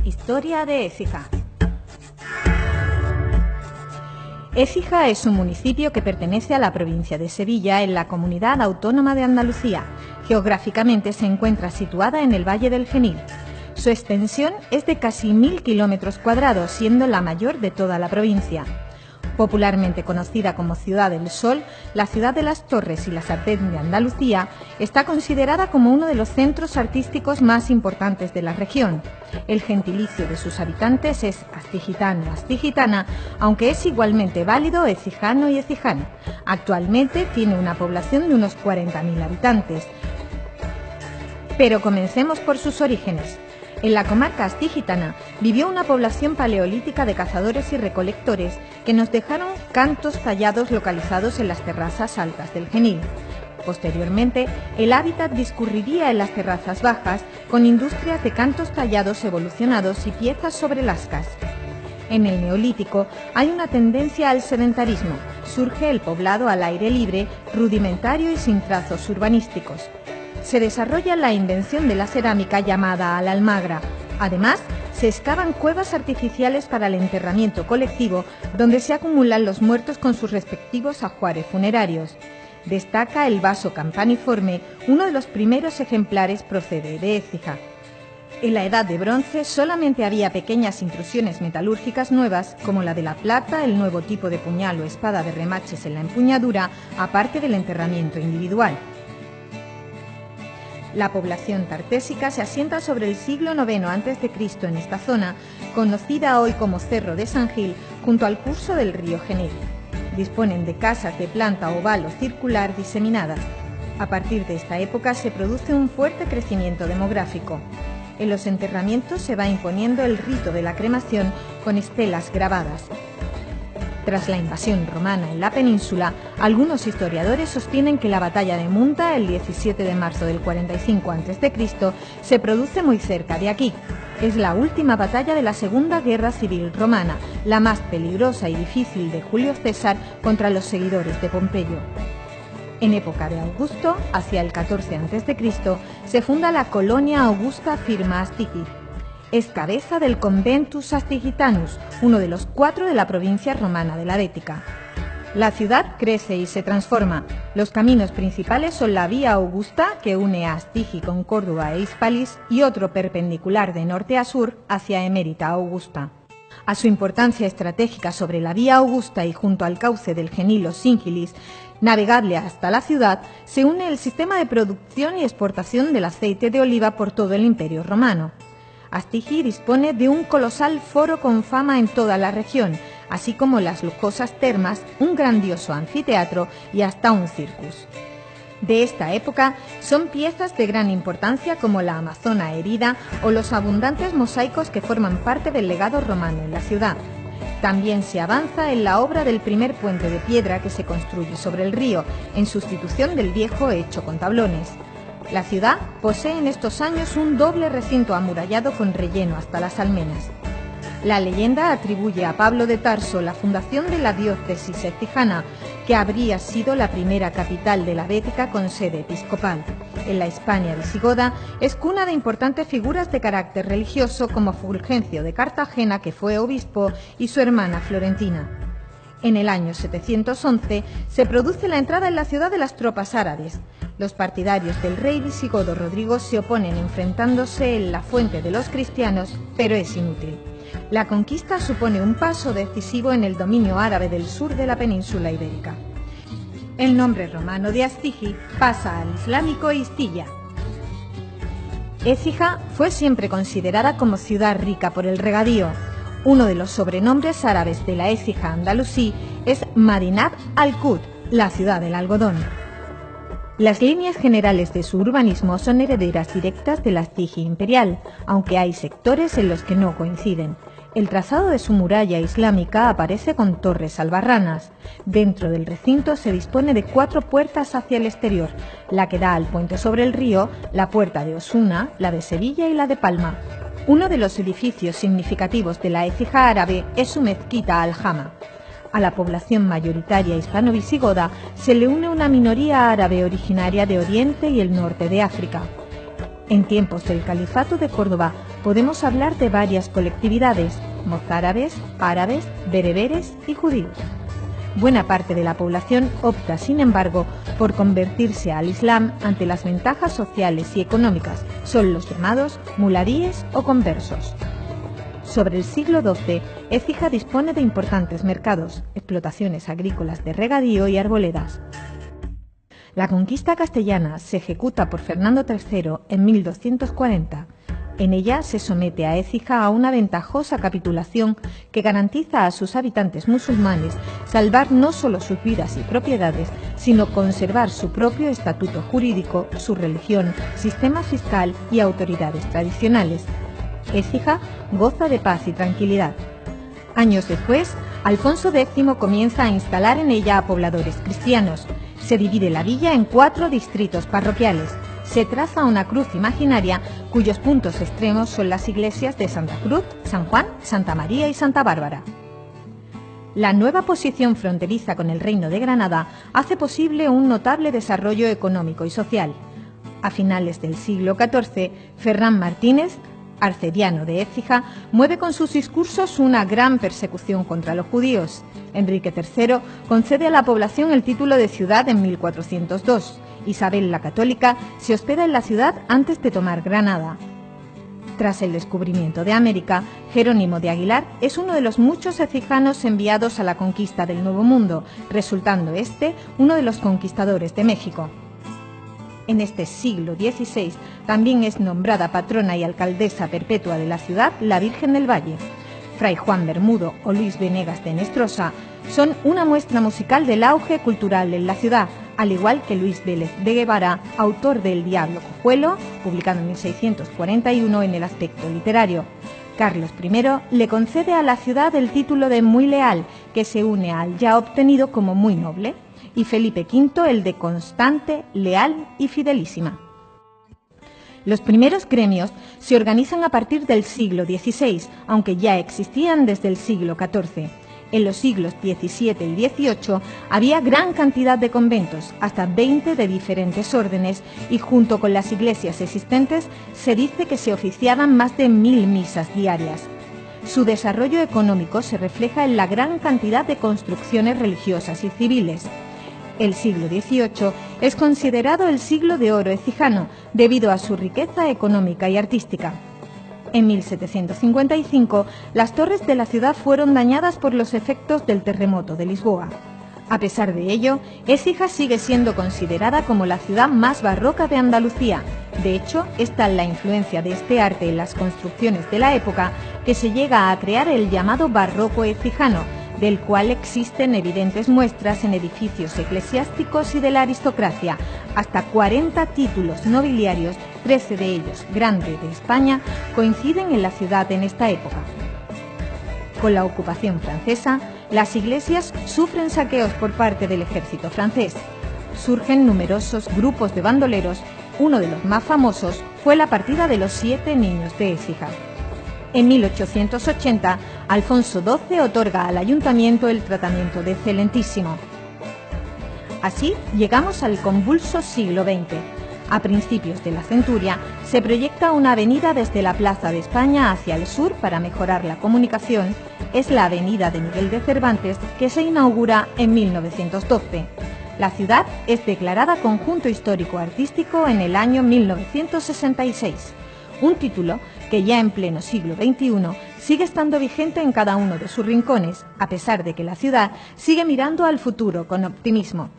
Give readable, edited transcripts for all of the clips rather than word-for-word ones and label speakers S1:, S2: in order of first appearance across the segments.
S1: Historia de Écija. Écija es un municipio que pertenece a la provincia de Sevilla, en la Comunidad Autónoma de Andalucía. Geográficamente se encuentra situada en el Valle del Genil. Su extensión es de casi 1000 kilómetros cuadrados, siendo la mayor de toda la provincia. Popularmente conocida como Ciudad del Sol, la ciudad de las Torres y la Sartén de Andalucía está considerada como uno de los centros artísticos más importantes de la región. El gentilicio de sus habitantes es astigitano, astigitana, aunque es igualmente válido ecijano y ecijana. Actualmente tiene una población de unos 40.000 habitantes. Pero comencemos por sus orígenes. En la comarca astigitana vivió una población paleolítica de cazadores y recolectores que nos dejaron cantos tallados localizados en las terrazas altas del Genil. Posteriormente, el hábitat discurriría en las terrazas bajas con industrias de cantos tallados evolucionados y piezas sobre lascas. En el Neolítico hay una tendencia al sedentarismo. Surge el poblado al aire libre, rudimentario y sin trazos urbanísticos. Se desarrolla la invención de la cerámica llamada a la almagra. Además, se excavan cuevas artificiales para el enterramiento colectivo, donde se acumulan los muertos con sus respectivos ajuares funerarios. Destaca el vaso campaniforme, uno de los primeros ejemplares procede de Écija. En la Edad de Bronce solamente había pequeñas intrusiones metalúrgicas nuevas, como la de la plata, el nuevo tipo de puñal o espada de remaches en la empuñadura, aparte del enterramiento individual. La población tartésica se asienta sobre el siglo IX a.C. en esta zona, conocida hoy como Cerro de San Gil, junto al curso del río Genil. Disponen de casas de planta oval o circular diseminadas. A partir de esta época se produce un fuerte crecimiento demográfico. En los enterramientos se va imponiendo el rito de la cremación con estelas grabadas. Tras la invasión romana en la península, algunos historiadores sostienen que la batalla de Munta, el 17 de marzo del 45 a.C., se produce muy cerca de aquí. Es la última batalla de la Segunda Guerra Civil Romana, la más peligrosa y difícil de Julio César contra los seguidores de Pompeyo. En época de Augusto, hacia el 14 a.C., se funda la colonia Augusta Firma Astigi. Es cabeza del Conventus Astigitanus, uno de los 4 de la provincia romana de la Bética. La ciudad crece y se transforma. Los caminos principales son la Vía Augusta, que une a Astigi con Córdoba e Hispalis, y otro perpendicular de norte a sur hacia Emérita Augusta. A su importancia estratégica sobre la Vía Augusta y junto al cauce del Genil o Singilis, navegable hasta la ciudad, se une el sistema de producción y exportación del aceite de oliva por todo el Imperio Romano. Astigi dispone de un colosal foro con fama en toda la región, así como las lujosas termas, un grandioso anfiteatro y hasta un circus. De esta época son piezas de gran importancia como la Amazona herida o los abundantes mosaicos que forman parte del legado romano en la ciudad. También se avanza en la obra del primer puente de piedra que se construye sobre el río, en sustitución del viejo hecho con tablones. La ciudad posee en estos años un doble recinto amurallado con relleno hasta las almenas. La leyenda atribuye a Pablo de Tarso la fundación de la diócesis écijana, que habría sido la primera capital de la Bética con sede episcopal. En la Hispania visigoda es cuna de importantes figuras de carácter religioso como Fulgencio de Cartagena, que fue obispo, y su hermana Florentina. En el año 711 se produce la entrada en la ciudad de las tropas árabes. Los partidarios del rey visigodo Rodrigo se oponen enfrentándose en la fuente de los cristianos, pero es inútil. La conquista supone un paso decisivo en el dominio árabe del sur de la península ibérica. El nombre romano de Astigi pasa al islámico Istilla. Écija fue siempre considerada como ciudad rica por el regadío. Uno de los sobrenombres árabes de la Écija andalusí es Madinat al-Qud, la ciudad del algodón. Las líneas generales de su urbanismo son herederas directas de la Astigi imperial, aunque hay sectores en los que no coinciden. El trazado de su muralla islámica aparece con torres albarranas. Dentro del recinto se dispone de 4 puertas hacia el exterior, la que da al puente sobre el río, la puerta de Osuna, la de Sevilla y la de Palma. Uno de los edificios significativos de la Écija árabe es su mezquita al-Jama. A la población mayoritaria hispano-visigoda se le une una minoría árabe originaria de Oriente y el norte de África. En tiempos del Califato de Córdoba podemos hablar de varias colectividades: mozárabes, árabes, bereberes y judíos. Buena parte de la población opta, sin embargo, por convertirse al Islam ante las ventajas sociales y económicas. Son los llamados muladíes o conversos. Sobre el siglo XII, Écija dispone de importantes mercados, explotaciones agrícolas de regadío y arboledas. La conquista castellana se ejecuta por Fernando III en 1240. En ella se somete a Écija a una ventajosa capitulación que garantiza a sus habitantes musulmanes salvar no solo sus vidas y propiedades, sino conservar su propio estatuto jurídico, su religión, sistema fiscal y autoridades tradicionales. Écija goza de paz y tranquilidad. Años después, Alfonso X comienza a instalar en ella a pobladores cristianos. Se divide la villa en 4 distritos parroquiales. Se traza una cruz imaginaria cuyos puntos extremos son las iglesias de Santa Cruz, San Juan, Santa María y Santa Bárbara. La nueva posición fronteriza con el Reino de Granada hace posible un notable desarrollo económico y social. A finales del siglo XIV, Ferrán Martínez, arcediano de Écija, mueve con sus discursos una gran persecución contra los judíos. Enrique III concede a la población el título de ciudad en 1402. Isabel la Católica se hospeda en la ciudad antes de tomar Granada. Tras el descubrimiento de América, Jerónimo de Aguilar es uno de los muchos écijanos enviados a la conquista del Nuevo Mundo, resultando este uno de los conquistadores de México. En este siglo XVI también es nombrada patrona y alcaldesa perpetua de la ciudad la Virgen del Valle. Fray Juan Bermudo o Luis Venegas de Nestrosa son una muestra musical del auge cultural en la ciudad, al igual que Luis Vélez de Guevara, autor de El Diablo Cojuelo, publicado en 1641 en el aspecto literario. Carlos I le concede a la ciudad el título de Muy Leal, que se une al ya obtenido como Muy Noble, y Felipe V el de Constante, Leal y Fidelísima. Los primeros gremios se organizan a partir del siglo XVI, aunque ya existían desde el siglo XIV. En los siglos XVII y XVIII había gran cantidad de conventos, hasta 20 de diferentes órdenes, y junto con las iglesias existentes se dice que se oficiaban más de 1000 misas diarias. Su desarrollo económico se refleja en la gran cantidad de construcciones religiosas y civiles. El siglo XVIII es considerado el siglo de oro écijano debido a su riqueza económica y artística. En 1755, las torres de la ciudad fueron dañadas por los efectos del terremoto de Lisboa. A pesar de ello, Écija sigue siendo considerada como la ciudad más barroca de Andalucía. De hecho, es tal la influencia de este arte en las construcciones de la época que se llega a crear el llamado barroco écijano, del cual existen evidentes muestras en edificios eclesiásticos y de la aristocracia. Hasta 40 títulos nobiliarios, 13 de ellos grandes de España, coinciden en la ciudad en esta época. Con la ocupación francesa, las iglesias sufren saqueos por parte del ejército francés. Surgen numerosos grupos de bandoleros. Uno de los más famosos fue la partida de los 7 niños de Écija. En 1880, Alfonso XII otorga al ayuntamiento el tratamiento de excelentísimo. Así llegamos al convulso siglo XX. A principios de la centuria se proyecta una avenida desde la Plaza de España hacia el sur para mejorar la comunicación. Es la avenida de Miguel de Cervantes, que se inaugura en 1912. La ciudad es declarada Conjunto Histórico-Artístico en el año 1966. Un título que ya en pleno siglo XXI sigue estando vigente en cada uno de sus rincones, a pesar de que la ciudad sigue mirando al futuro con optimismo.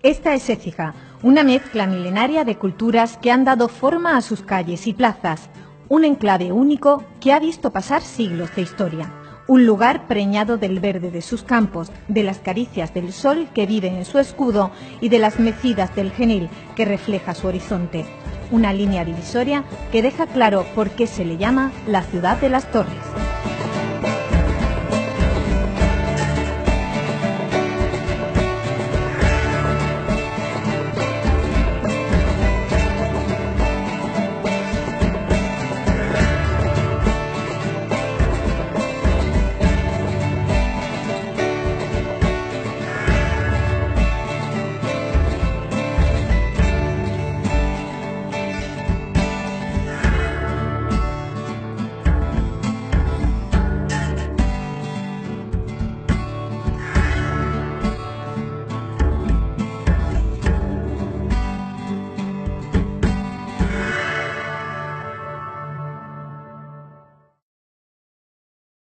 S1: Esta es Écija, una mezcla milenaria de culturas que han dado forma a sus calles y plazas, un enclave único que ha visto pasar siglos de historia, un lugar preñado del verde de sus campos, de las caricias del sol que vive en su escudo y de las mecidas del Genil que refleja su horizonte. Una línea divisoria que deja claro por qué se le llama la ciudad de las torres.